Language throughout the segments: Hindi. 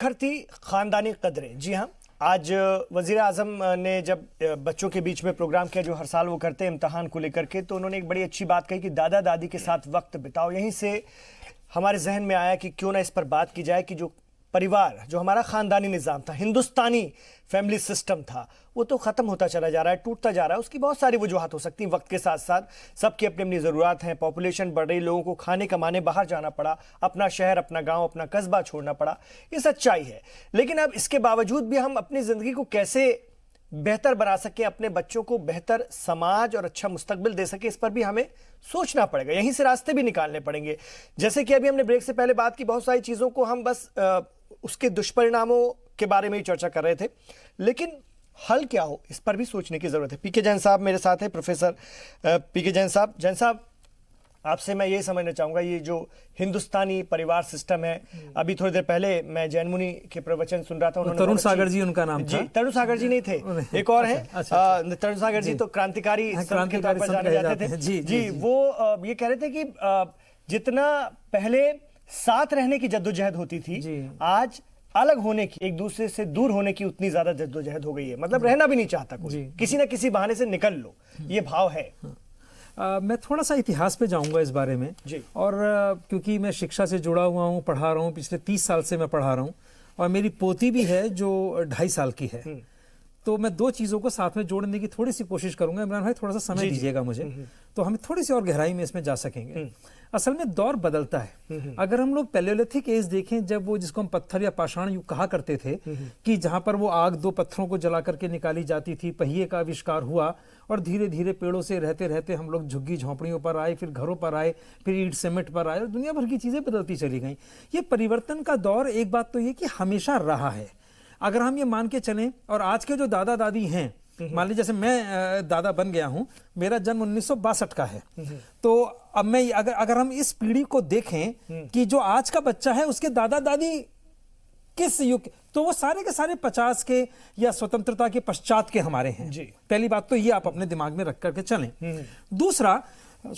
खरती खानदानी कदरें। जी हाँ, आज वजीर आजम ने जब बच्चों के बीच में प्रोग्राम किया जो हर साल वो करते हैं इम्तहान को लेकर के, तो उन्होंने एक बड़ी अच्छी बात कही कि दादा दादी के साथ वक्त बिताओ। यहीं से हमारे जहन में आया कि क्यों ना इस पर बात की जाए कि जो परिवार, जो हमारा खानदानी निज़ाम था, हिंदुस्तानी फैमिली सिस्टम था, वो तो ख़त्म होता चला जा रहा है, टूटता जा रहा है। उसकी बहुत सारी वजूहत हो सकती हैं। वक्त के साथ साथ सबकी अपनी अपनी ज़रूरत हैं, पॉपुलेशन बढ़ रही, लोगों को खाने कमाने बाहर जाना पड़ा, अपना शहर, अपना गांव, अपना कस्बा छोड़ना पड़ा, ये सच्चाई है। लेकिन अब इसके बावजूद भी हम अपनी ज़िंदगी को कैसे बेहतर बना सकें, अपने बच्चों को बेहतर समाज और अच्छा मुस्तकबिल दे सके, इस पर भी हमें सोचना पड़ेगा। यहीं से रास्ते भी निकालने पड़ेंगे। जैसे कि अभी हमने ब्रेक से पहले बात की, बहुत सारी चीज़ों को हम बस उसके दुष्परिणामों के बारे में ही चर्चा कर रहे थे, लेकिन हल क्या हो इस पर भी सोचने की जरूरत है। पीके जैन साहब मेरे साथ है, प्रोफेसर पीके जैन साहब, आपसे मैं ये समझना चाहूंगा, ये जो हिंदुस्तानी परिवार सिस्टम है, अभी थोड़ी देर पहले मैं जैन मुनि के प्रवचन सुन रहा था, उन्होंने तरुण सागर जी उनका नाम था। तरुण सागर जी नहीं थे, एक और है। तरुण सागर जी तो क्रांतिकारी के तौर पर जाने जाते थे। जी, वो ये कह रहे थे कि जितना पहले साथ रहने की जद्दोजहद होती थी, आज अलग होने की, एक दूसरे से दूर होने की उतनी ज्यादा जद्दोजहद हो गई है। मतलब रहना भी नहीं चाहता कोई, किसी ना किसी बहाने से निकल लो, ये भाव है। मैं थोड़ा सा इतिहास पे जाऊंगा इस बारे में जी। और क्योंकि मैं शिक्षा से जुड़ा हुआ हूँ, पढ़ा रहा हूँ, पिछले 30 साल से मैं पढ़ा रहा हूँ, और मेरी पोती भी है जो 2.5 साल की है, तो मैं दो चीज़ों को साथ में जोड़ने की थोड़ी सी कोशिश करूंगा। इमरान भाई थोड़ा सा समय दीजिएगा मुझे, तो हम थोड़ी सी और गहराई में इसमें जा सकेंगे। असल में दौर बदलता है। अगर हम लोग पैलेओलिथिक एज देखें, जब वो जिसको हम पत्थर या पाषाण युग कहा करते थे, कि जहां पर वो आग दो पत्थरों को जला करके निकाली जाती थी, पहिए का आविष्कार हुआ, और धीरे धीरे पेड़ों से रहते रहते हम लोग झुग्गी झोंपड़ियों पर आए, फिर घरों पर आए, फिर ईंट सीमेंट पर आए, और दुनिया भर की चीजें बदलती चली गई। ये परिवर्तन का दौर, एक बात तो ये कि हमेशा रहा है। अगर हम ये मान के चलें, और आज के जो दादा दादी हैं, मान लीजिए जैसे मैं दादा बन गया हूं, मेरा जन्म 1962 का है, तो अब मैं अगर हम इस पीढ़ी को देखें कि जो आज का बच्चा है उसके दादा दादी किस युग, तो वो सारे के सारे 50 के या स्वतंत्रता के पश्चात के हमारे हैं जी। पहली बात तो ये आप अपने दिमाग में रख करके चलें। दूसरा,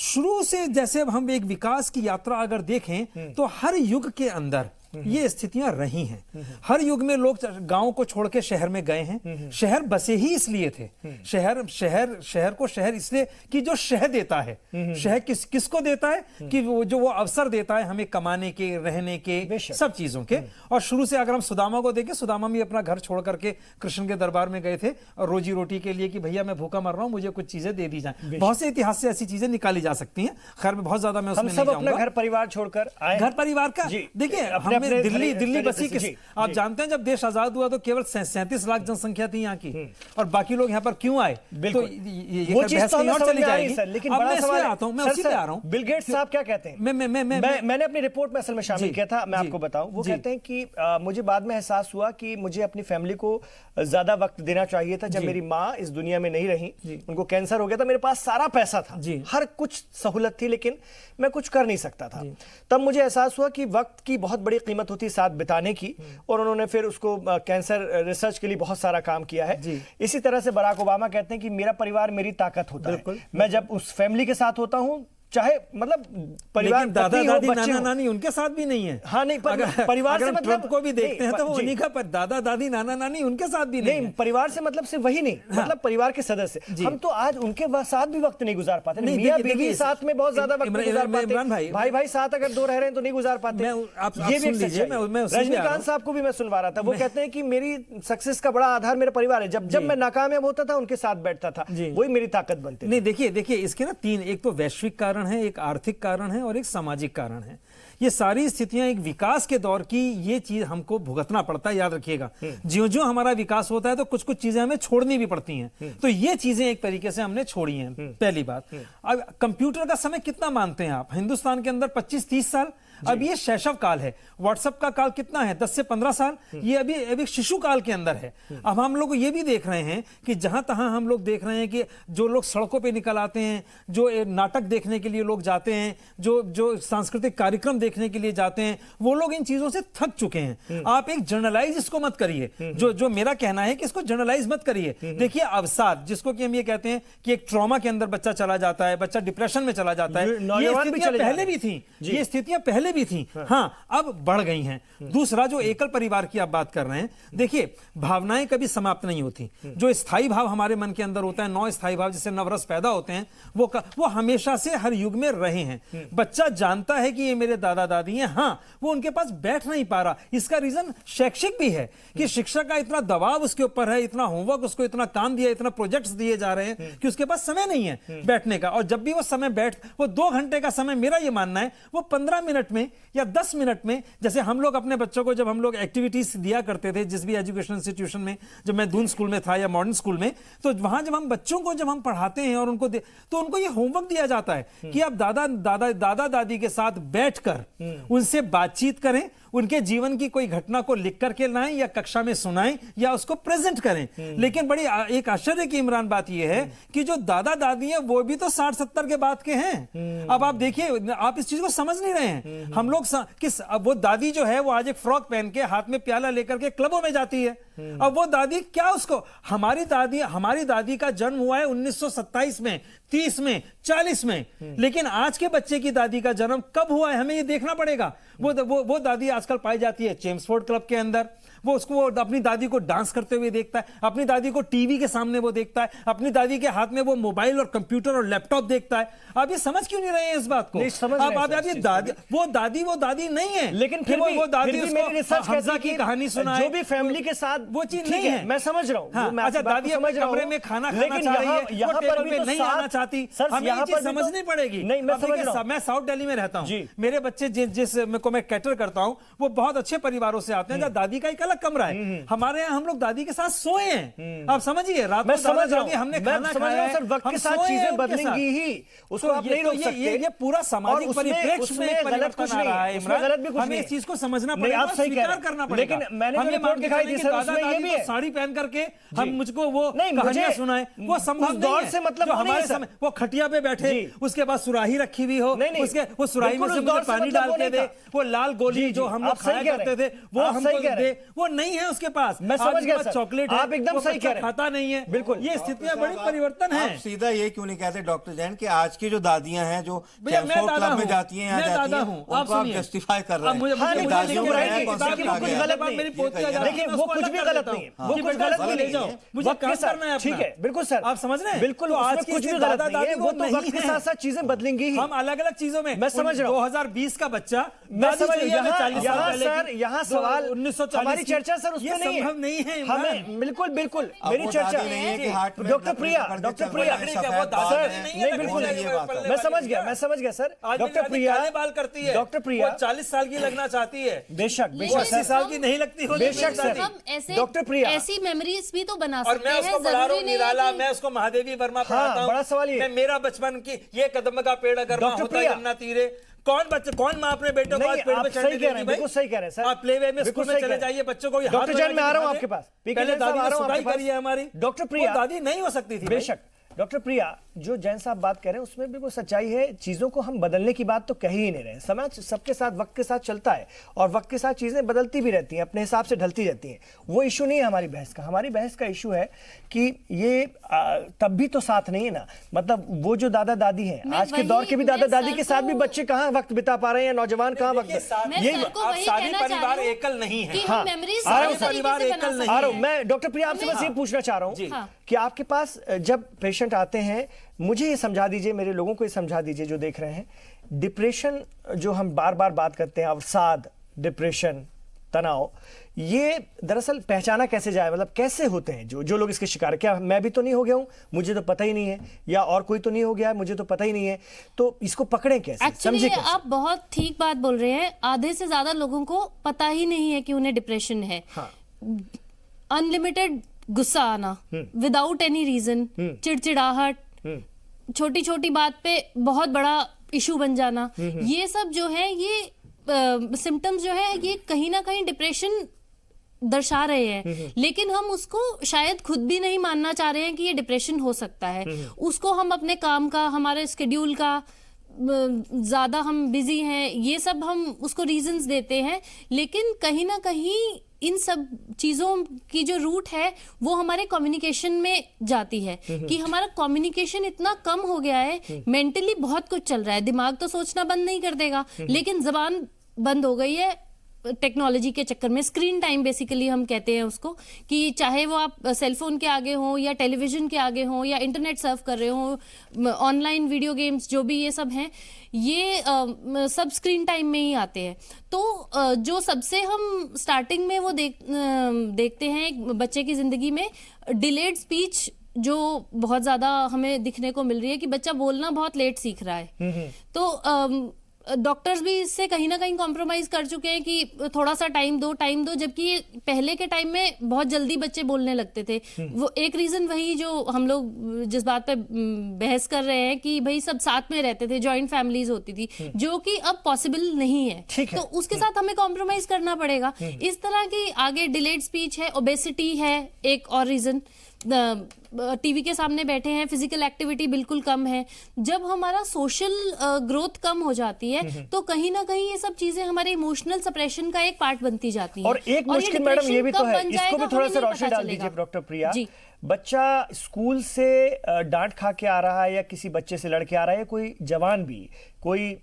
शुरू से जैसे अब हम एक विकास की यात्रा अगर देखें, तो हर युग के अंदर ये स्थितियां रही हैं। हर युग में लोग गांव को छोड़ के शहर में गए हैं। शहर बसे ही इसलिए थे, शहर को शहर इसलिए कि जो शहर देता है, शहर किसको देता है कि वो अवसर देता है हमें कमाने के, रहने के, सब चीजों के। और शुरू से अगर हम सुदामा को देखें, सुदामा भी अपना घर छोड़ करके कृष्ण के दरबार में गए थे, और रोजी रोटी के लिए कि भैया मैं भूखा मर रहा हूं, मुझे कुछ चीजें दे दी जाए। बहुत से इतिहास से ऐसी चीजें निकाली जा सकती हैं। खैर में बहुत ज्यादा मैं उसमें नहीं जाऊंगा। घर परिवार छोड़कर आए, घर परिवार का देखिए, दिल्ली बसी किस, आप जानते हैं जब देश आजाद हुआ तो केवल 37 लाख जनसंख्या थी यहाँ की, और बाकी लोग यहाँ पर क्यों आए, तो ये वो चीज तो हमें समझ में आ रही है। लेकिन बड़ा सवाल आता हूं, मैं उसी पे आ रहा हूं। बिल गेट्स साहब क्या कहते हैं, मैंने अपनी रिपोर्ट में असल में शामिल किया था, मैं आपको बताऊं। वो कहते हैं कि मुझे बाद में एहसास हुआ कि मुझे अपनी फैमिली को ज्यादा वक्त देना चाहिए था। जब मेरी माँ इस दुनिया में नहीं रही, उनको कैंसर हो गया था, मेरे पास सारा पैसा था, हर कुछ सहूलत थी, लेकिन मैं कुछ कर नहीं सकता था। तब मुझे एहसास हुआ कि वक्त की बहुत बड़ी कीमत होती है साथ बिताने की, और उन्होंने फिर उसको कैंसर रिसर्च के लिए बहुत सारा काम किया है। इसी तरह से बराक ओबामा कहते हैं कि मेरा परिवार मेरी ताकत होता है। मैं जब उस फैमिली के साथ होता हूं, चाहे मतलब परिवार, दादा दादी नाना नानी उनके साथ भी नहीं है। हाँ, नहीं, परिवार से मतलब को भी देखते हैं तो वो उन्हीं का, पर दादा दादी नाना नानी उनके साथ भी नहीं। परिवार से मतलब सिर्फ वही नहीं, मतलब परिवार के सदस्य। हम तो आज उनके साथ भी वक्त नहीं गुजार पाते। मियां बीवी साथ में बहुत ज्यादा वक्त गुजार पाते, भाई साथ अगर दो रह रहे हैं तो नहीं गुजार पाते। ये भी रजनीकांत साहब को भी मैं सुनवा रहा था, वो कहते हैं कि मेरी सक्सेस का बड़ा आधार मेरा परिवार है। जब मैं नाकामयाब होता था उनके साथ बैठता था, वही मेरी ताकत बनती। नहीं, देखिए इसके ना तीन, एक तो वैश्विक कारण है, एक आर्थिक कारण है, और एक सामाजिक कारण है। ये सारी स्थितियां एक विकास के दौर की, ये चीज हमको भुगतना पड़ता है, याद रखिएगा। ज्यों-ज्यों हमारा विकास होता है तो कुछ कुछ चीजें हमें छोड़नी भी पड़ती हैं, तो ये चीजें एक तरीके से हमने छोड़ी हैं, पहली बात। अब कंप्यूटर का समय कितना मानते हैं आप? हिंदुस्तान के अंदर 25-30 साल। अब ये शैशव काल है। व्हाट्सएप का काल कितना है? 10 से 15 साल। ये अभी शिशु काल के अंदर है। अब हम लोग ये भी देख रहे हैं कि जहां तहां हम लोग देख रहे हैं कि जो लोग सड़कों पे निकल आते हैं, जो नाटक देखने के लिए लोग जाते हैं, जो सांस्कृतिक कार्यक्रम देखने के लिए जाते हैं, वो लोग इन चीजों से थक चुके हैं। आप एक जर्नलाइज इसको मत करिए। जो मेरा कहना है कि इसको जर्नलाइज मत करिए। देखिए, अवसाद, जिसको कि हम ये कहते हैं कि एक ट्रॉमा के अंदर बच्चा चला जाता है, बच्चा डिप्रेशन में चला जाता है, ये स्थितियां पहले भी थी, ये स्थितियां पहले पहले भी थी, हाँ अब बढ़ गई हैं। दूसरा, जो एकल परिवार की आप बात कर रहे हैं, देखिए भावनाएं कभी समाप्त नहीं होती। जो स्थायी भाव हमारे मन के अंदर होता है, 9 स्थायी भाव जिससे नवरस पैदा होते हैं, वो हमेशा से हर युग में रहे हैं। बच्चा जानता है कि ये मेरे दादा दादी हैं, हाँ वो उनके पास बैठ नहीं पा रहा। इसका रीजन शैक्षिक भी है कि शिक्षा का इतना दबाव उसके ऊपर है, इतना होमवर्क, उसको इतना काम दिया, इतना प्रोजेक्ट्स दिए जा रहे हैं कि उसके पास समय नहीं है बैठने का। और जब भी वो समय वो 2 घंटे का समय, मेरा ये मानना है, वो 15 मिनट में या 10 मिनट में, जैसे हम लोग अपने बच्चों को, जब हम लोग एक्टिविटीज दिया करते थे जिस भी एजुकेशन इंस्टीट्यूशन में, जब मैं दून स्कूल में था या मॉडर्न स्कूल में, तो वहां जब हम बच्चों को जब हम पढ़ाते हैं और उनको ये होमवर्क दिया जाता है कि आप दादा दादी के साथ बैठकर उनसे बातचीत करें, उनके जीवन की कोई घटना को लिख करके लाएं या कक्षा में सुनाएं या उसको प्रेजेंट करें। लेकिन बड़ी एक आश्चर्य की इमरान बात यह है कि जो दादा दादी हैं वो भी तो 60-70 के बाद के हैं। अब आप देखिए, आप इस चीज को समझ नहीं रहे हैं। हम लोग अब वो दादी जो है वो आज एक फ्रॉक पहन के हाथ में प्याला लेकर के क्लबों में जाती है। अब वो दादी क्या, उसको हमारी दादी का जन्म हुआ है 1927 में, 30 में, 40 में, लेकिन आज के बच्चे की दादी का जन्म कब हुआ है हमें ये देखना पड़ेगा। वो दादी आजकल पाई जाती है चेम्सफोर्ड क्लब के अंदर। वो अपनी दादी को डांस करते हुए देखता है, अपनी दादी को टीवी के सामने वो देखता है, अपनी दादी के हाथ में वो मोबाइल और कंप्यूटर और लैपटॉप देखता है। आप ये समझ क्यों नहीं रहे हैं इस बात को? वो दादी नहीं है, लेकिन फिर वो दादी हमजा की कहानी सुनाए, जो भी फैमिली के साथ वो चीज नहीं है। मैं समझ रहा हूँ। अच्छा, दादी अपने कमरे में खाना खाना चाह रही है, वो टेबल पे नहीं आना चाहती, हमें ये चीज समझनी पड़ेगी। नहीं, मैं साउथ दिल्ली में रहता हूँ, मेरे बच्चे जिस को मैं कैटर करता हूँ वो बहुत अच्छे परिवारों से आते हैं जहाँ दादी का एक अलग कमरा है। हमारे यहाँ हम लोग दादी के साथ सोए हैं। आप समझिए, रात में समझ रहा हूँ, हमने खाना खाया है, वक्त के साथ चीजें बदलेंगी ही, उसको आप नहीं रोक सकते। ये पूरा सामाजिक परिप्रेक्ष्य में गलत कुछ नहीं है, इसमें गलत भी कुछ नहीं। हमें इस चीज को समझना पड़ेगा, आप सही कह रहे हैं, करना पड़ेगा। लेकिन मैंने जो रिपोर्ट दिखाई थी सर, उसमें ये भी है, साड़ी पहन करके हम मुझको वो कहानियां सुनाए, वो संभव नहीं है। से मतलब हमारे समय वो खटिया पे बैठे, उसके बाद सुराही रखी हुई हो, उसके वो सुराही में से मुझे पानी डाल के दे, वो लाल गोली जो हम लोग खाया करते थे वो हमको दे, वो नहीं है उसके पास। मैं समझ गया सर, चॉकलेट आप एकदम सही कह रहे हैं, खाता नहीं है। बिल्कुल, ये स्थितियां बड़ी परिवर्तन है। आप सीधा ये क्यों नहीं कहते डॉक्टर जैन कि आज की जो दादियां हैं जो क्लब में जाती हैं, यहाँ जाती हैं, उनको आप जस्टिफाई कर रहे हैं। देखिए वो कुछ भी गलत नहीं है, वो कुछ गलत भी नहीं है, मुझे काम करना है। ठीक है, बिल्कुल सर, आप समझ रहे हैं, बिल्कुल आज कुछ भी गलत नहीं है, वो तो वक्त के साथ साथ चीजें बदलेंगी ही। हम अलग अलग चीजों में, मैं समझ रहा हूँ, 2020 का बच्चा, मैं समझ यहाँ सवाल 1940 हमारी चर्चा सर उसमें नहीं है, हमें बिल्कुल मेरी चर्चा डॉक्टर प्रिया सर, नहीं बिल्कुल मैं समझ गया सर। डॉक्टर प्रिया बाल करती है, डॉक्टर प्रिया 40 साल की लगना चाहती है, बेशक 80 साल की नहीं लगती हो, बेशक सर। डॉक्टर प्रिया ऐसी मेमोरीज भी तो बना और मैं उसको पढ़ा रहा हूँ निराला, मैं उसको महादेवी वर्मा पढ़ाता हूँ। बड़ा सवाल ये, मेरा बचपन की ये कदम का पेड़ अगर होता यमुना तीरे, कौन माँ अपने बेटे को आज पेड़ पे चढ़ने देगी? बिल्कुल सही कह रहे हैं सर, आप प्ले में स्कूल में चले जाइए, बच्चों को डॉक्टर जैन मैं आ रहा हूँ आपके पास, पहले दादी ने सुनाई करी है हमारी, डॉक्टर प्रिया दादी नहीं हो सकती थी। बेशक डॉक्टर प्रिया, जो जैन साहब बात कह रहे हैं उसमें बिल्कुल सच्चाई है। चीजों को हम बदलने की बात तो कह ही नहीं रहे, समाज सबके साथ वक्त के साथ चलता है और वक्त के साथ चीजें बदलती भी रहती हैं, अपने हिसाब से ढलती रहती हैं। वो इशू नहीं है हमारी बहस का। हमारी बहस का इशू है कि ये तब भी तो साथ नहीं है ना, मतलब वो जो दादा दादी हैं, आज के दौर के भी दादा दादी के साथ भी बच्चे कहाँ वक्त बिता पा रहे हैं, नौजवान कहाँ वक्त। ये शादी परिवार एकल नहीं है, परिवार एकल नहीं है। मैं डॉक्टर प्रिया आपसे बस ये पूछना चाह रहा हूँ कि आपके पास जब पेशेंट आते हैं, मुझे ये समझा दीजिए, मेरे लोगों को ये समझा दीजिए जो देख रहे हैं, डिप्रेशन जो हम बार बार बात करते हैं, अवसाद, डिप्रेशन, तनाव, ये दरअसल पहचाना कैसे जाए, मतलब कैसे होते हैं जो लोग इसके शिकार? क्या मैं भी तो नहीं हो गया हूं, मुझे तो पता ही नहीं है, या और कोई तो नहीं हो गया, मुझे तो पता ही नहीं है, तो इसको पकड़ें कैसे, समझे कैसे? आप बहुत ठीक बात बोल रहे हैं। आधे से ज्यादा लोगों को पता ही नहीं है कि उन्हें डिप्रेशन है। अनलिमिटेड गुस्सा आना विदाउट एनी रीजन, चिड़चिड़ाहट, छोटी छोटी बात पे बहुत बड़ा इशू बन जाना, ये सब जो है, ये सिम्टम्स जो है, ये कहीं ना कहीं डिप्रेशन दर्शा रहे हैं। लेकिन हम उसको शायद खुद भी नहीं मानना चाह रहे हैं कि ये डिप्रेशन हो सकता है। उसको हम अपने काम का, हमारे स्केड्यूल का, ज्यादा हम बिजी हैं, ये सब हम उसको रीजंस देते हैं। लेकिन कहीं ना कहीं इन सब चीजों की जो रूट है वो हमारे कम्युनिकेशन में जाती है कि हमारा कम्युनिकेशन इतना कम हो गया है। मेंटली बहुत कुछ चल रहा है, दिमाग तो सोचना बंद नहीं कर देगा, लेकिन जबान बंद हो गई है टेक्नोलॉजी के चक्कर में। स्क्रीन टाइम बेसिकली हम कहते हैं उसको, कि चाहे वो आप सेलफोन के आगे हो या टेलीविजन के आगे हो या इंटरनेट सर्फ कर रहे हो, ऑनलाइन वीडियो गेम्स जो भी ये सब हैं, ये सब स्क्रीन टाइम में ही आते हैं। तो जो सबसे हम स्टार्टिंग में वो देखते हैं एक बच्चे की जिंदगी में, डिलेड स्पीच जो बहुत ज्यादा हमें दिखने को मिल रही है, कि बच्चा बोलना बहुत लेट सीख रहा है। तो डॉक्टर्स भी इससे कहीं ना कहीं कॉम्प्रोमाइज कर चुके हैं कि थोड़ा सा टाइम दो, जबकि पहले के टाइम में बहुत जल्दी बच्चे बोलने लगते थे। वो एक रीजन वही जो हम लोग जिस बात पे बहस कर रहे हैं कि भाई सब साथ में रहते थे, जॉइंट फैमिलीज होती थी, जो कि अब पॉसिबल नहीं है। तो उसके साथ हमें कॉम्प्रोमाइज करना पड़ेगा। इस तरह की आगे डिलेड स्पीच है, ओबेसिटी है एक और रीजन, टीवी के सामने बैठे हैं, फिजिकल एक्टिविटी बिल्कुल कम है। जब हमारा सोशल ग्रोथ कम हो जाती है तो कहीं ना कहीं ये सब चीजें हमारे इमोशनल सप्रेशन का एक पार्ट बनती जाती है। और एक मुश्किल मैडम ये भी तो है, इसको भी थोड़ा सा रोशनी डाल दीजिए डॉक्टर प्रिया। बच्चा स्कूल से डांट खा के आ रहा है या किसी बच्चे से लड़के आ रहा है, कोई जवान भी, कोई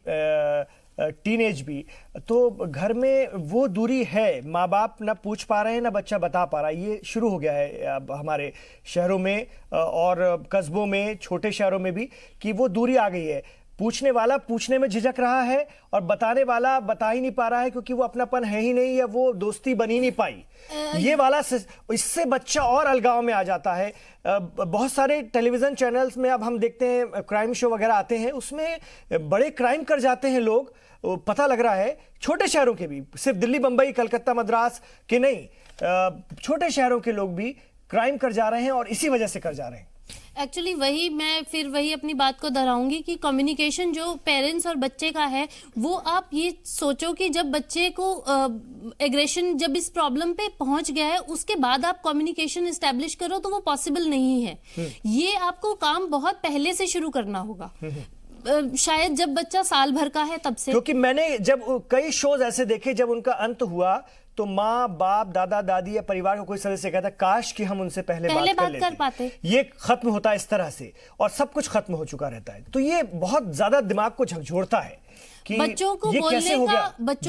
टीनेज भी, तो घर में वो दूरी है, माँ बाप ना पूछ पा रहे हैं ना बच्चा बता पा रहा है। ये शुरू हो गया है अब हमारे शहरों में और कस्बों में, छोटे शहरों में भी, कि वो दूरी आ गई है। पूछने वाला पूछने में झिझक रहा है और बताने वाला बता ही नहीं पा रहा है, क्योंकि वो अपनापन है ही नहीं या वो दोस्ती बनी नहीं पाई। ये वाला इससे बच्चा और अलगाव में आ जाता है। बहुत सारे टेलीविजन चैनल्स में अब हम देखते हैं क्राइम शो वगैरह आते हैं, उसमें बड़े क्राइम कर जाते हैं लोग, पता लग रहा है। छोटे शहरों के भी, सिर्फ दिल्ली, बंबई, कलकत्ता, मद्रास के नहीं, छोटे शहरों के लोग भी क्राइम कर जा रहे हैं और इसी वजह से कर जा रहे हैं। एक्चुअली वही अपनी बात को दोहराऊंगी कि कम्युनिकेशन जो पेरेंट्स और बच्चे का है, वो आप ये सोचो कि जब बच्चे को एग्रेशन जब इस प्रॉब्लम पे पहुंच गया है, उसके बाद आप कम्युनिकेशन एस्टेब्लिश करो तो वो पॉसिबल नहीं है। ये आपको काम बहुत पहले से शुरू करना होगा, शायद जब बच्चा साल भर का है तब से। क्योंकि मैंने जब कई शोज ऐसे देखे, जब उनका अंत हुआ तो माँ बाप, दादा दादी या परिवार का कोई सदस्य कहता है काश कि हम उनसे पहले बात कर पाते। ये खत्म होता है इस तरह से, और सब कुछ खत्म हो चुका रहता है। तो ये बहुत ज्यादा दिमाग को झकझोरता है कि बच्चों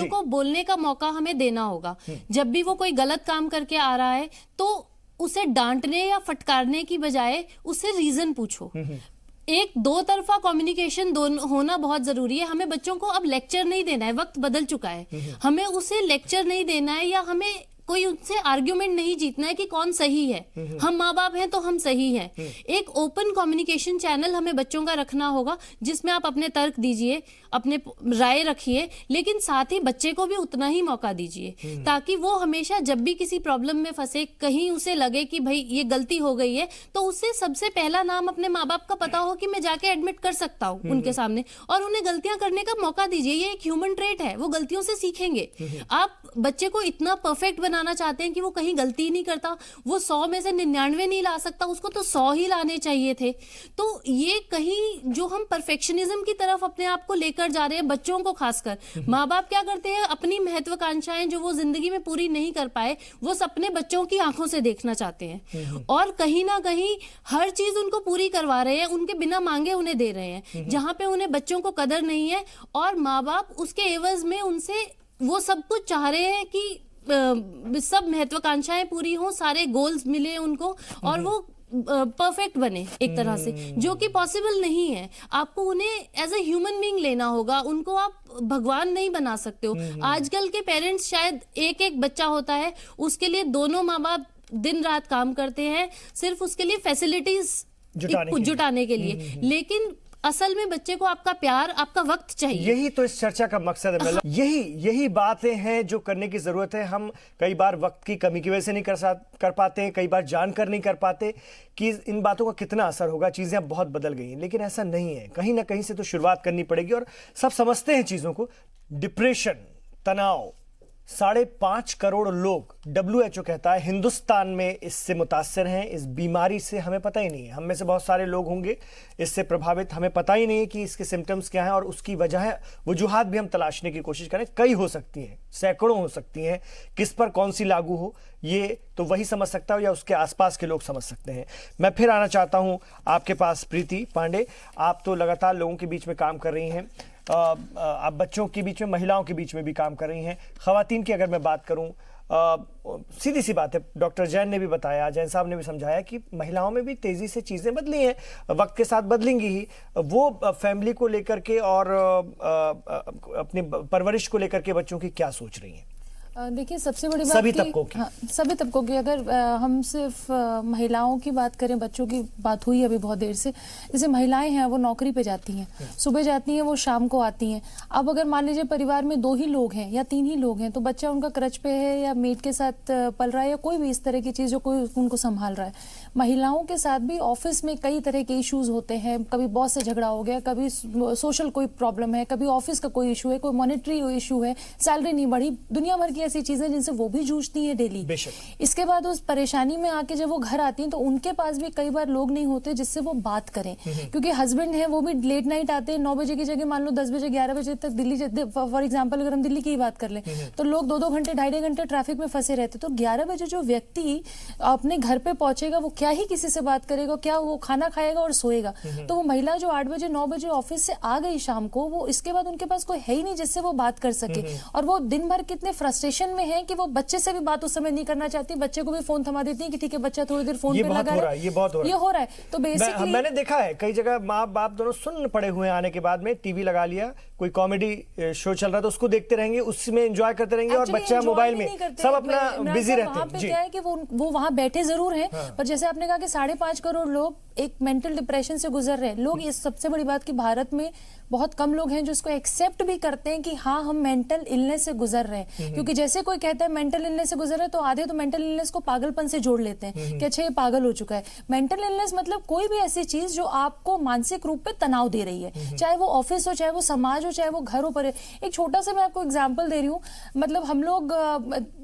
को बोलने का मौका हमें देना होगा। जब भी वो कोई गलत काम करके आ रहा है तो उसे डांटने या फटकारने की बजाय उससे रीजन पूछो। एक दो तरफा कम्युनिकेशन होना बहुत जरूरी है। हमें बच्चों को अब लेक्चर नहीं देना है, वक्त बदल चुका है। हमें उसे लेक्चर नहीं देना है या हमें कोई उनसे आर्ग्यूमेंट नहीं जीतना है कि कौन सही है। हम माँ बाप हैं तो हम सही हैं। एक ओपन कम्युनिकेशन चैनल हमें बच्चों का रखना होगा, जिसमें आप अपने तर्क दीजिए, अपने राय रखिए, लेकिन साथ ही बच्चे को भी उतना ही मौका दीजिए, ताकि वो हमेशा जब भी किसी प्रॉब्लम में फंसे, कहीं उसे लगे कि भाई ये गलती हो गई है, तो उससे सबसे पहला नाम अपने माँ बाप का पता हो कि मैं जाके एडमिट कर सकता हूँ उनके सामने, और उन्हें गलतियां करने का मौका दीजिए। ये एक ह्यूमन ट्रेट है, वो गलतियों से सीखेंगे। आप बच्चे को इतना परफेक्ट बनाना चाहते हैं कि वो कहीं गलती ही नहीं करता, वो 100 में से 99 नहीं ला सकता, उसको तो 100 ही लाने चाहिए थे। तो ये कहीं जो हम परफेक्शनिज्म की तरफ अपने आप को लेकर जा रहे हैं, बच्चों को खासकर, माँ बाप क्या करते हैं, अपनी महत्वाकांक्षाएं जो वो जिंदगी में पूरी नहीं कर पाए, वो सपने बच्चों की आंखों से देखना चाहते हैं, और कहीं ना कहीं हर चीज उनको पूरी करवा रहे हैं, उनके बिना मांगे उन्हें दे रहे हैं, जहां पे उन्हें बच्चों को कदर नहीं है। और माँ बाप उसके एवज में उनसे वो सब कुछ चाह रहे हैं कि सब महत्वाकांक्षाएं पूरी हों, सारे गोल्स मिले उनको, और वो परफेक्ट बने एक तरह से, जो कि पॉसिबल नहीं है। आपको उन्हें एज ए ह्यूमन बीइंग लेना होगा, उनको आप भगवान नहीं बना सकते हो। आजकल के पेरेंट्स, शायद एक एक बच्चा होता है, उसके लिए दोनों माँ बाप दिन रात काम करते हैं, सिर्फ उसके लिए फैसिलिटीज जुटाने के लिए, लेकिन असल में बच्चे को आपका प्यार, आपका वक्त चाहिए। यही तो इस चर्चा का मकसद है। यही बातें हैं जो करने की जरूरत है। हम कई बार वक्त की कमी की वजह से नहीं कर पाते, कई बार जानकर नहीं कर पाते कि इन बातों का कितना असर होगा। चीजें अब बहुत बदल गई हैं, लेकिन ऐसा नहीं है। कहीं ना कहीं से तो शुरुआत करनी पड़ेगी, और सब समझते हैं चीजों को। डिप्रेशन, तनाव, 5.5 करोड़ लोग WHO कहता है हिंदुस्तान में इससे मुतासर हैं। इस बीमारी से हमें पता ही नहीं है। हम में से बहुत सारे लोग होंगे इससे प्रभावित, हमें पता ही नहीं है कि इसके सिम्टम्स क्या हैं, और उसकी वजूहात भी हम तलाशने की कोशिश करें। कई हो सकती हैं, सैकड़ों हो सकती हैं। किस पर कौन सी लागू हो, ये तो वही समझ सकता हो या उसके आसपास के लोग समझ सकते हैं। मैं फिर आना चाहता हूँ आपके पास, प्रीति पांडे। आप तो लगातार लोगों के बीच में काम कर रही हैं। आप बच्चों के बीच में, महिलाओं के बीच में भी काम कर रही हैं। खवातीन की अगर मैं बात करूं, सीधी सी बात है, डॉक्टर जैन ने भी बताया, जैन साहब ने भी समझाया कि महिलाओं में भी तेजी से चीजें बदली हैं, वक्त के साथ बदलेंगी ही। वो फैमिली को लेकर के और अपनी परवरिश को लेकर के बच्चों की क्या सोच रही हैं? देखिए, सबसे बड़ी बात सभी तबकों की, हाँ, सभी तबकों की। अगर हम सिर्फ महिलाओं की बात करें, बच्चों की बात हुई अभी बहुत देर से, जैसे महिलाएं हैं वो नौकरी पे जाती हैं, सुबह जाती हैं, वो शाम को आती हैं। अब अगर मान लीजिए परिवार में 2 ही लोग हैं या 3 ही लोग हैं, तो बच्चा उनका क्रच पे है या मेड के साथ पल रहा है या कोई भी इस तरह की चीज़ जो कोई उनको संभाल रहा है। महिलाओं के साथ भी ऑफिस में कई तरह के इश्यूज होते हैं, कभी बॉस से झगड़ा हो गया, कभी सोशल कोई प्रॉब्लम है, कभी ऑफिस का कोई इशू है, कोई मॉनेटरी इशू है, सैलरी नहीं बढ़ी, दुनिया भर की ऐसी चीजें जिनसे वो भी जूझती हैं डेली। इसके बाद उस परेशानी में आके जब वो घर आती हैं तो उनके पास भी कई बार लोग नहीं होते जिससे वो बात करें, क्योंकि हस्बैंड है वो भी लेट नाइट आते हैं, 9 बजे की जगह मान लो 10 बजे 11 बजे तक दिल्ली, फॉर एग्जाम्पल अगर हम दिल्ली की ही बात कर लें तो लोग 2-2 घंटे 2.5 घंटे ट्रैफिक में फंसे रहते। तो 11 बजे जो व्यक्ति अपने घर पे पहुंचेगा वो क्या ही किसी से बात करेगा, क्या वो खाना खाएगा और सोएगा। तो वो महिला जो 8 बजे 9 बजे ऑफिस से आ गई शाम को, वो इसके बाद उनके पास कोई है ही नहीं जिससे वो बात कर सके, और वो दिन भर कितने फ्रस्ट्रेशन में है कि वो बच्चे से भी बात उस समय नहीं करना चाहती, बच्चे को भी फोन थमा देती है कि ठीक है बच्चा थोड़ी देर फोन पे लगा है। ये बहुत हो रहा है। तो बेसिकली मैंने देखा है कई जगह माँ बाप दोनों सुन्न पड़े हुए आने के बाद में टीवी लगा लिया, कोई कॉमेडी शो चल रहा है तो उसको देखते रहेंगे, उसमें एंजॉय करते रहेंगे, और बच्चा मोबाइल में सब अपना बिजी रहते हैं। क्या है कि वो वहां बैठे जरूर हैं, पर जैसे आपने कहा कि 5.5 करोड़ लोग एक मेंटल डिप्रेशन से गुजर रहे हैं लोग। ये सबसे बड़ी बात कि भारत में बहुत कम लोग हैं जो इसको एक्सेप्ट भी करते हैं कि हाँ हम मेंटल इलनेस से गुजर रहे हैं, क्योंकि जैसे कोई कहता है मेंटल इलनेस से गुजर रहे हैं तो आधे तो मेंटल इलनेस को पागलपन से जोड़ लेते हैं कि अच्छा ये पागल हो चुका है। मेंटल इलनेस मतलब कोई भी ऐसी चीज जो आपको मानसिक रूप पे तनाव दे रही है, चाहे वो ऑफिस हो, चाहे वो समाज हो, चाहे वो घर हो। पर एक छोटा सा मैं आपको एग्जाम्पल दे रही हूँ, मतलब हम लोग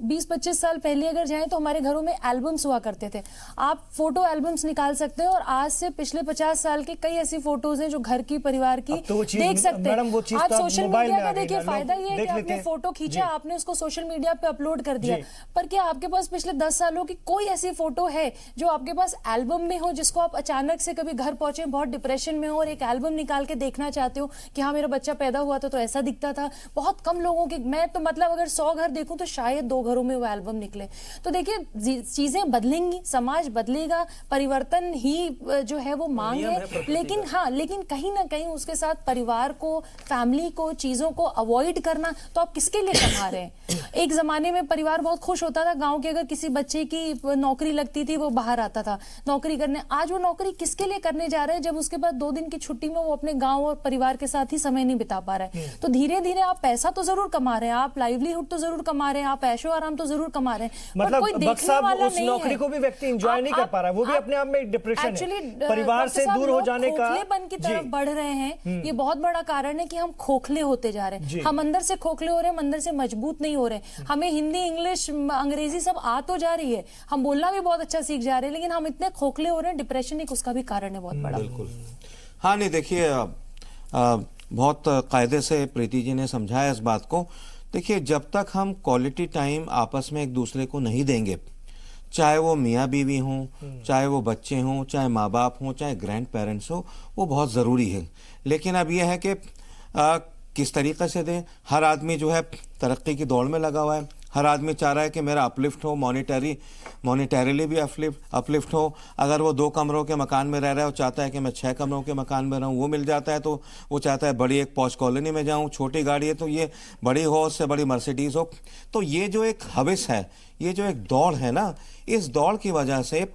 20-25 साल पहले अगर जाएं तो हमारे घरों में एल्बम्स हुआ करते थे। आप फोटो एल्बम्स निकाल सकते हैं और आज से पिछले 50 साल की कई ऐसी फोटोज हैं जो घर की, परिवार की देख सकते हैं। आज सोशल मीडिया का देखिए फायदा ये है कि आपने फोटो खींचा, आपने उसको सोशल मीडिया पे अपलोड कर दिया, पर क्या आपके पास पिछले 10 सालों की कोई ऐसी फोटो है जो आपके पास एल्बम में हो, जिसको आप अचानक से कभी घर पहुंचे बहुत डिप्रेशन में हो और एक एल्बम निकाल के देखना चाहते हो कि हाँ मेरा बच्चा पैदा हुआ था तो ऐसा दिखता था? बहुत कम लोगों की, मैं तो मतलब अगर 100 घर देखूं तो शायद 2 घरों में वो एल्बम निकले। तो देखिए चीजें बदलेंगी, समाज बदलेगा, परिवर्तन ही जो है वो मांग है, लेकिन हाँ, लेकिन कहीं ना कहीं उसके साथ परिवार को, फैमिली को, चीजों को अवॉइड करना। तो आप किसके लिए कमा रहे हैं? एक जमाने में परिवार बहुत खुश होता था गांव के, अगर किसी बच्चे की नौकरी लगती थी वो बाहर आता था नौकरी करने। आज वो नौकरी किसके लिए करने जा रहे हैं जब उसके बाद 2 दिन की छुट्टी में वो अपने गांव और परिवार के साथ ही समय नहीं बिता पा रहा है? तो धीरे धीरे आप पैसा तो जरूर कमा रहे हैं, आप लाइवलीहुड तो जरूर कमा रहे हैं, आप ऐशो आराम तो जरूर कमा रहे हैं, मतलब कोई देखने वाला उस नौकरी को भी व्यक्ति एंजॉय नहीं कर पा रहा है, वो भी अपने आप में एक डिप्रेशन है, परिवार से दूर हो जाने का, खोखलेपन की तरफ बढ़ रहे हैं। ये बहुत बड़ा कारण है कि हम खोखले होते जा रहे हैं, हम अंदर से खोखले हो रहे हैं, हम अंदर से मजबूत नहीं हो रहे। हमें हिंदी, इंग्लिश, अंग्रेजी सब आ तो जा रही है, हम बोलना भी बहुत अच्छा सीख जा रहे हैं, लेकिन हम इतने खोखले हो रहे हैं, डिप्रेशन एक उसका भी कारण है बहुत बड़ा। बिल्कुल। हाँ, नहीं देखिए, बहुत कायदे से प्रीति जी ने समझाया इस बात को। देखिए, जब तक हम क्वालिटी टाइम आपस में एक दूसरे को नहीं देंगे, चाहे वो मियाँ बीवी हों, चाहे वो बच्चे हों, चाहे माँ बाप हों, चाहे ग्रैंड पेरेंट्स हो, वो बहुत ज़रूरी है। लेकिन अब यह है कि किस तरीके से दें। हर आदमी जो है तरक्की की दौड़ में लगा हुआ है, हर आदमी चाह रहा है कि मेरा अपलिफ्ट हो, मॉनिटरीली भी अपलिफ्ट हो। अगर वो 2 कमरों के मकान में रह रहा है, वो चाहता है कि मैं 6 कमरों के मकान में रहूं, वो मिल जाता है तो वो चाहता है बड़ी एक पॉश कॉलोनी में जाऊं, छोटी गाड़ी है तो ये बड़ी हो, उससे बड़ी मर्सिडीज़ हो। तो ये जो एक हविस है, ये जो एक दौड़ है ना, इस दौड़ की वजह से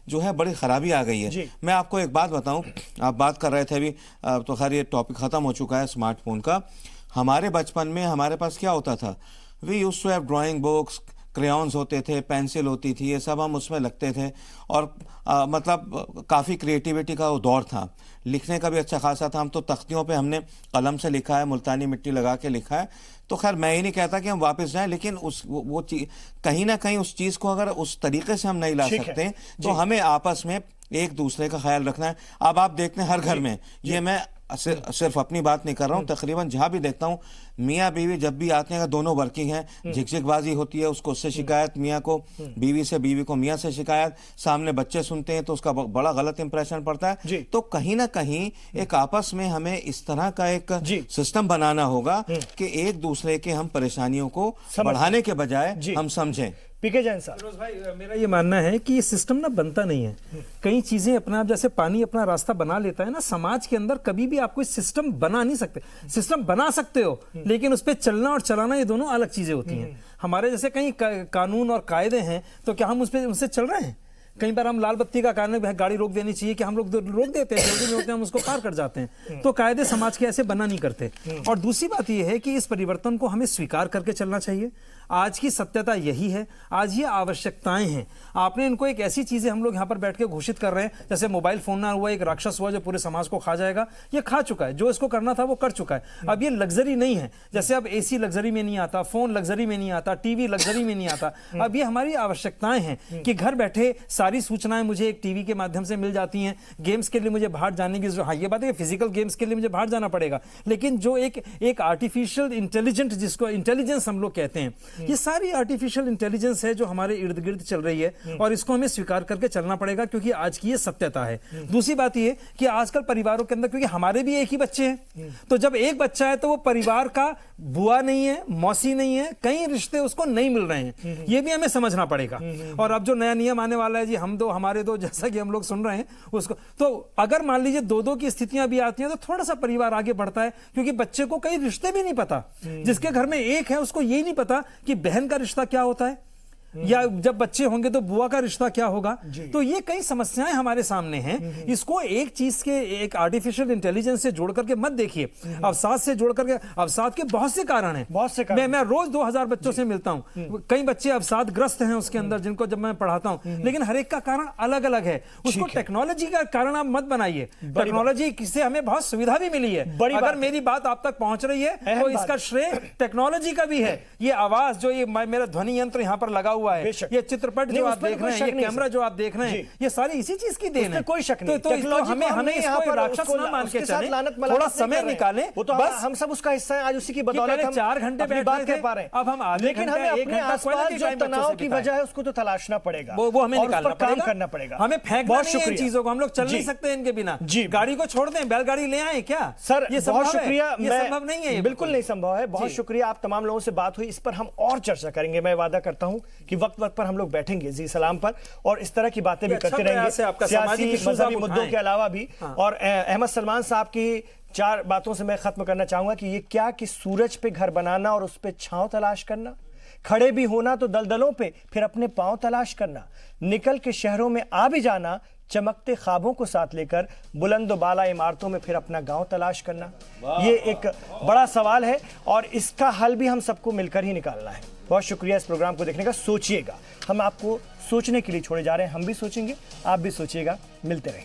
जो है बड़ी ख़राबी आ गई है। मैं आपको एक बात बताऊं, आप बात कर रहे थे अभी, तो खैर ये टॉपिक ख़त्म हो चुका है स्मार्टफोन का। हमारे बचपन में हमारे पास क्या होता था? We used to have drawing books, crayons होते थे, पेंसिल होती थी, ये सब हम उसमें लगते थे, और मतलब काफ़ी क्रिएटिविटी का वो दौर था। लिखने का भी अच्छा खासा था। हम तो तख्तियों पे हमने कलम से लिखा है, मुल्तानी मिट्टी लगा के लिखा है। तो खैर मैं ही नहीं कहता कि हम वापस जाएं, लेकिन वो चीज़ कहीं ना कहीं उस चीज़ को अगर उस तरीके से हम नहीं ला सकते तो हमें आपस में एक दूसरे का ख्याल रखना है। अब आप देखते हैं हर घर में, ये मैं सिर्फ अपनी बात नहीं कर रहा हूँ, तकरीबन जहां भी देखता हूँ मियाँ बीवी जब भी आते हैं दोनों वर्किंग हैं, झिकझिकबाजी होती है, उसको उससे शिकायत मियाँ को बीवी से, बीवी को मियाँ से शिकायत, सामने बच्चे सुनते हैं तो उसका बड़ा गलत इंप्रेशन पड़ता है। तो कहीं ना कहीं एक आपस में हमें इस तरह का एक सिस्टम बनाना होगा कि एक दूसरे के हम परेशानियों को बढ़ाने के बजाय हम समझें। पीके जैन साहब, फिरोज भाई, मेरा ये मानना है कि ये सिस्टम ना बनता नहीं है। कई चीजें अपना आप, जैसे पानी अपना रास्ता बना लेता है ना, समाज के अंदर कभी भी आप कोई सिस्टम बना नहीं सकते। सिस्टम बना सकते हो लेकिन उस पर चलना और चलाना ये दोनों अलग चीजें होती हैं। हमारे जैसे कई कानून और कायदे हैं तो क्या हम उनसे चल रहे हैं? कई बार हम लाल बत्ती का कारण गाड़ी रोक देनी चाहिए कि हम लोग रोक देते हैं, जल्दी में होते हैं, हम उसको पार कर जाते हैं। तो कायदे समाज के ऐसे बना नहीं करते। और दूसरी बात यह है कि इस परिवर्तन को हमें स्वीकार करके चलना चाहिए। आज की सत्यता यही है, आज ये आवश्यकताएं हैं। आपने इनको एक ऐसी चीजें हम लोग यहाँ पर बैठ के घोषित कर रहे हैं, जैसे मोबाइल फोन ना हुआ एक राक्षस हुआ जो पूरे समाज को खा जाएगा। ये खा चुका है, जो इसको करना था वो कर चुका है। अब ये लग्जरी नहीं है, जैसे अब एसी लग्जरी में नहीं आता, फोन लग्जरी में नहीं आता, टीवी लग्जरी में नहीं आता। अब ये हमारी आवश्यकताएं हैं कि घर बैठे सारी सूचनाएं मुझे एक टीवी के माध्यम से मिल जाती हैं। गेम्स के लिए मुझे बाहर जाने की, हाँ ये बात है, फिजिकल गेम्स के लिए मुझे बाहर जाना पड़ेगा, लेकिन जो एक आर्टिफिशियल इंटेलिजेंट, जिसको इंटेलिजेंस हम लोग कहते हैं, ये सारी आर्टिफिशियल इंटेलिजेंस है जो हमारे इर्द गिर्द चल रही है और इसको हमें स्वीकार करके चलना पड़ेगा, क्योंकि आज की ये सत्यता है। दूसरी बात ये कि आजकल परिवारों के अंदर, क्योंकि हमारे भी एक ही बच्चे हैं, तो जब एक बच्चा है तो वो परिवार का बुआ नहीं है, मौसी नहीं है, कई रिश्ते उसको नहीं मिल रहे हैं। ये भी हमें समझना पड़ेगा। और अब जो नया नियम आने वाला है जी, हम दो हमारे दो, जैसा कि हम लोग सुन रहे हैं उसको, तो अगर मान लीजिए दो की स्थितियां भी आती हैं तो थोड़ा सा परिवार आगे बढ़ता है, क्योंकि बच्चे को कई रिश्ते भी नहीं पता। जिसके घर में एक है उसको यही नहीं पता कि बहन का रिश्ता क्या होता है, या जब बच्चे होंगे तो बुआ का रिश्ता क्या होगा। तो ये कई समस्याएं हमारे सामने हैं। इसको एक चीज के, एक आर्टिफिशियल इंटेलिजेंस से जोड़ करके मत देखिए, अवसाद से जोड़ करके। अवसाद के बहुत से कारण हैं, बहुत से कारण। मैं रोज 2000 बच्चों से मिलता हूं, कई बच्चे अवसाद ग्रस्त हैं उसके अंदर, जिनको जब मैं पढ़ाता हूं, लेकिन हर एक का कारण अलग अलग है। उसको टेक्नोलॉजी का कारण आप मत बनाइए। टेक्नोलॉजी से हमें बहुत सुविधा भी मिली है। अगर मेरी बात आप तक पहुंच रही है तो इसका श्रेय टेक्नोलॉजी का भी है। ये आवाज जो, ये मेरा ध्वनि यंत्र यहां पर लगा हुआ है, ये चित्रपट जो आप देख रहे हैं, ये कैमरा जो आप देख रहे हैं, ये सारी इसी चीज की देन है। कोई शक नहीं। तो हमें इसको राक्षस ना मान के चलें, थोड़ा समय निकालें। वो तो बस हम सब उसका हिस्सा है। आज उसी की बदौलत हम 4 घंटे बैठ बात कर पा रहे हैं। अब हम आधे लेकिन हमें अपने आसपास जो तनाव की वजह है उसको तो तलाशना पड़ेगा, वो हमें निकालना पड़ेगा, काम करना पड़ेगा। हमें फेंकना नहीं है इन चीजों को। हम लोग चल नहीं सकते इनके बिना। गाड़ी को छोड़ दें, बैलगाड़ी ले आए क्या सर? ये बहुत शुक्रिया। ये संभव नहीं है, बिल्कुल नहीं संभव है। बहुत शुक्रिया, आप तमाम लोगों से बात हुई, इस पर हम और चर्चा करेंगे। मैं वादा करता हूं कि वक्त वक्त पर हम लोग बैठेंगे जी सलाम पर और इस तरह की बातें भी करते रहेंगे, सियासी मजहबी मुद्दों के अलावा भी। और अहमद सलमान साहब की 4 बातों से मैं खत्म करना चाहूंगा कि ये क्या कि सूरज पे घर बनाना और उस पे छांव तलाश करना, खड़े भी होना तो दलदलों पे, फिर अपने पांव तलाश करना, निकल के शहरों में आ भी जाना, चमकते ख्वाबों को साथ लेकर बुलंद बाला इमारतों में फिर अपना गांव तलाश करना। ये एक बड़ा सवाल है और इसका हल भी हम सबको मिलकर ही निकालना है। बहुत शुक्रिया इस प्रोग्राम को देखने का। सोचिएगा, हम आपको सोचने के लिए छोड़े जा रहे हैं, हम भी सोचेंगे, आप भी सोचिएगा। मिलते रहेंगे।